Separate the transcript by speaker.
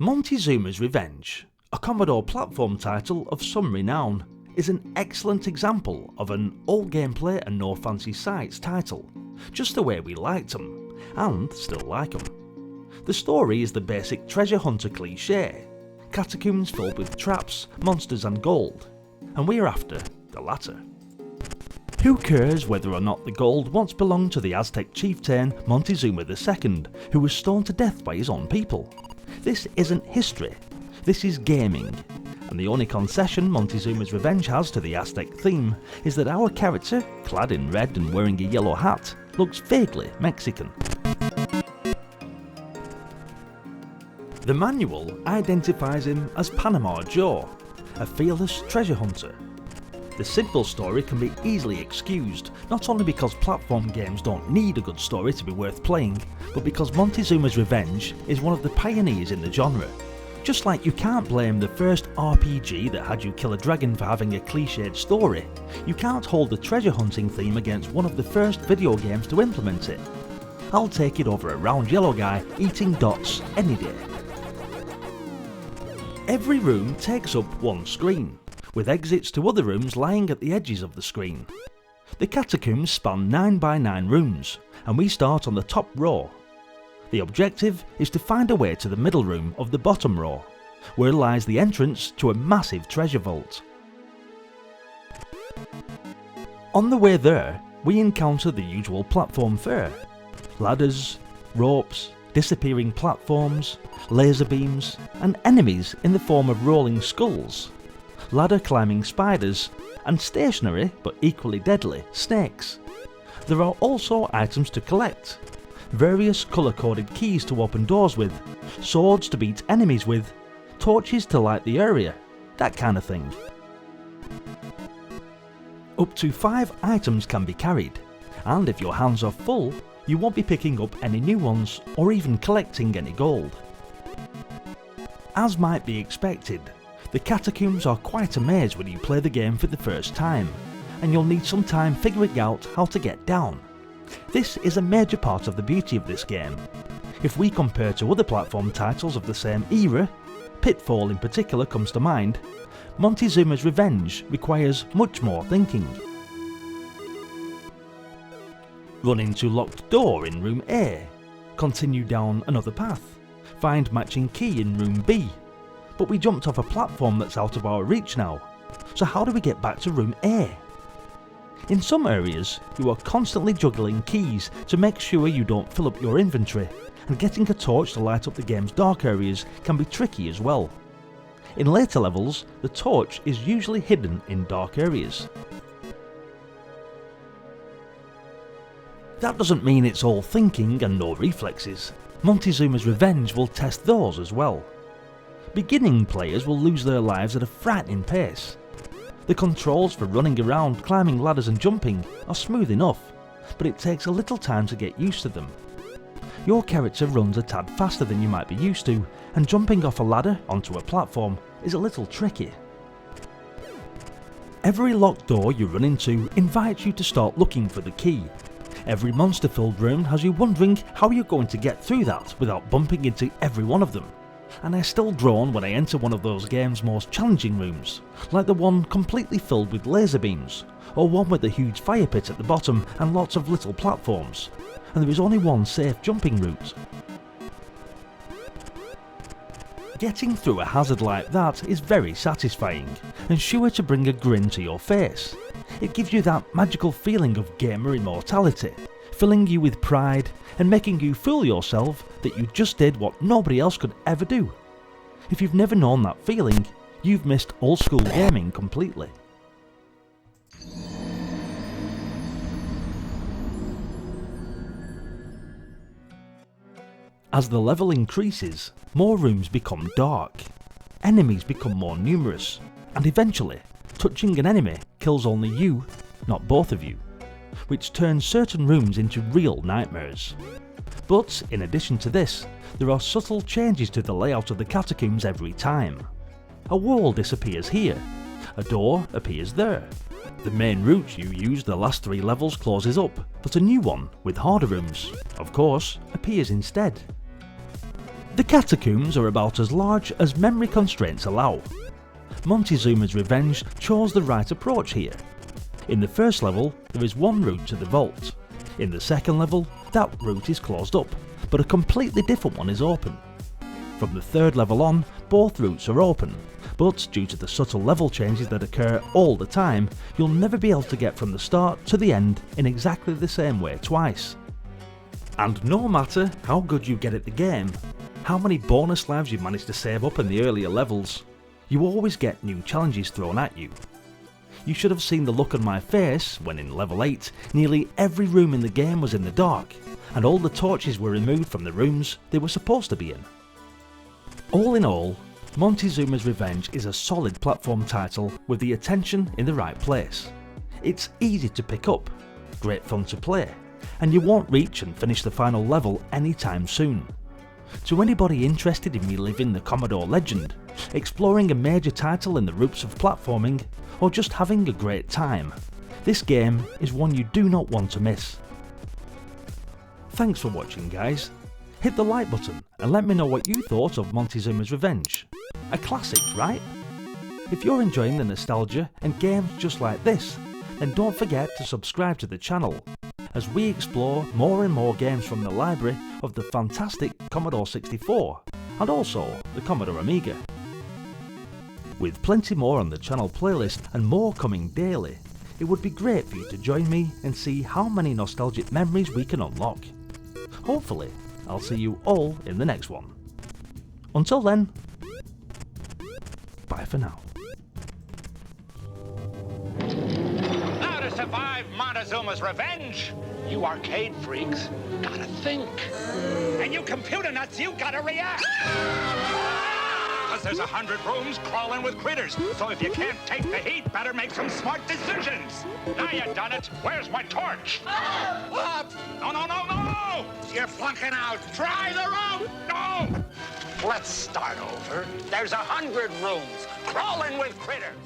Speaker 1: Montezuma's Revenge, a Commodore platform title of some renown, is an excellent example of an all gameplay and no fancy sights title, just the way we liked them, and still like them. The story is the basic treasure hunter cliché, catacombs filled with traps, monsters and gold, and we're after the latter. Who cares whether or not the gold once belonged to the Aztec chieftain Montezuma II, who was stoned to death by his own people? This isn't history, this is gaming, and the only concession Montezuma's Revenge has to the Aztec theme is that our character, clad in red and wearing a yellow hat, looks vaguely Mexican. The manual identifies him as Panama Joe, a fearless treasure hunter. The simple story can be easily excused, not only because platform games don't need a good story to be worth playing, but because Montezuma's Revenge is one of the pioneers in the genre. Just like you can't blame the first RPG that had you kill a dragon for having a cliched story, you can't hold the treasure hunting theme against one of the first video games to implement it. I'll take it over a round yellow guy eating dots any day. Every room takes up one screen, with exits to other rooms lying at the edges of the screen. The catacombs span 9 by 9 rooms, and we start on the top row. The objective is to find a way to the middle room of the bottom row, where lies the entrance to a massive treasure vault. On the way there, we encounter the usual platform fare: ladders, ropes, disappearing platforms, laser beams, and enemies in the form of rolling skulls, ladder climbing spiders, and stationary but equally deadly snakes. There are also items to collect, various colour coded keys to open doors with, swords to beat enemies with, torches to light the area, that kind of thing. Up to 5 items can be carried, and if your hands are full, you won't be picking up any new ones or even collecting any gold. As might be expected, the catacombs are quite a maze when you play the game for the first time, and you'll need some time figuring out how to get down. This is a major part of the beauty of this game. If we compare to other platform titles of the same era, Pitfall in particular comes to mind, Montezuma's Revenge requires much more thinking. Run into locked door in room A, continue down another path, find matching key in room B, but we jumped off a platform that's out of our reach now, so how do we get back to room A? In some areas, you are constantly juggling keys to make sure you don't fill up your inventory, and getting a torch to light up the game's dark areas can be tricky as well. In later levels, the torch is usually hidden in dark areas. That doesn't mean it's all thinking and no reflexes. Montezuma's Revenge will test those as well. Beginning players will lose their lives at a frightening pace. The controls for running around, climbing ladders and jumping are smooth enough, but it takes a little time to get used to them. Your character runs a tad faster than you might be used to, and jumping off a ladder onto a platform is a little tricky. Every locked door you run into invites you to start looking for the key. Every monster-filled room has you wondering how you're going to get through that without bumping into every one of them. And I still groan when I enter one of those game's most challenging rooms, like the one completely filled with laser beams, or one with a huge fire pit at the bottom and lots of little platforms, and there is only one safe jumping route. Getting through a hazard like that is very satisfying, and sure to bring a grin to your face. It gives you that magical feeling of gamer immortality, filling you with pride and making you fool yourself that you just did what nobody else could ever do. If you've never known that feeling, you've missed old school gaming completely. As the level increases, more rooms become dark, enemies become more numerous, and eventually, touching an enemy kills only you, not both of you, which turns certain rooms into real nightmares. But in addition to this, there are subtle changes to the layout of the catacombs every time. A wall disappears here, a door appears there. The main route you used the last 3 levels closes up, but a new one, with harder rooms, of course, appears instead. The catacombs are about as large as memory constraints allow. Montezuma's Revenge chose the right approach here. In the first level, there is one route to the vault. In the second level, that route is closed up, but a completely different one is open. From the third level on, both routes are open, but due to the subtle level changes that occur all the time, you'll never be able to get from the start to the end in exactly the same way twice. And no matter how good you get at the game, how many bonus lives you've managed to save up in the earlier levels, you always get new challenges thrown at you. You should have seen the look on my face when in level 8 nearly every room in the game was in the dark, and all the torches were removed from the rooms they were supposed to be in. All in all, Montezuma's Revenge is a solid platform title with the attention in the right place. It's easy to pick up, great fun to play, and you won't reach and finish the final level anytime soon. To anybody interested in reliving the Commodore legend, exploring a major title in the roots of platforming, or just having a great time, this game is one you do not want to miss. Thanks for watching, guys. Hit the like button and let me know what you thought of Montezuma's Revenge. A classic, right? If you're enjoying the nostalgia and games just like this, then don't forget to subscribe to the channel, as we explore more and more games from the library of the fantastic Commodore 64 and also the Commodore Amiga. With plenty more on the channel playlist and more coming daily, it would be great for you to join me and see how many nostalgic memories we can unlock. Hopefully, I'll see you all in the next one. Until then, bye for now.
Speaker 2: Now to survive Montezuma's Revenge, you arcade freaks gotta think. And you computer nuts, you gotta react. Because there's 100 rooms crawling with critters. So if you can't take the heat, better make some smart decisions. Now you done it. Where's my torch? Up! No, no, no, no! You're flunking out. Try the room! No! Let's start over. There's 100 rooms crawling with critters.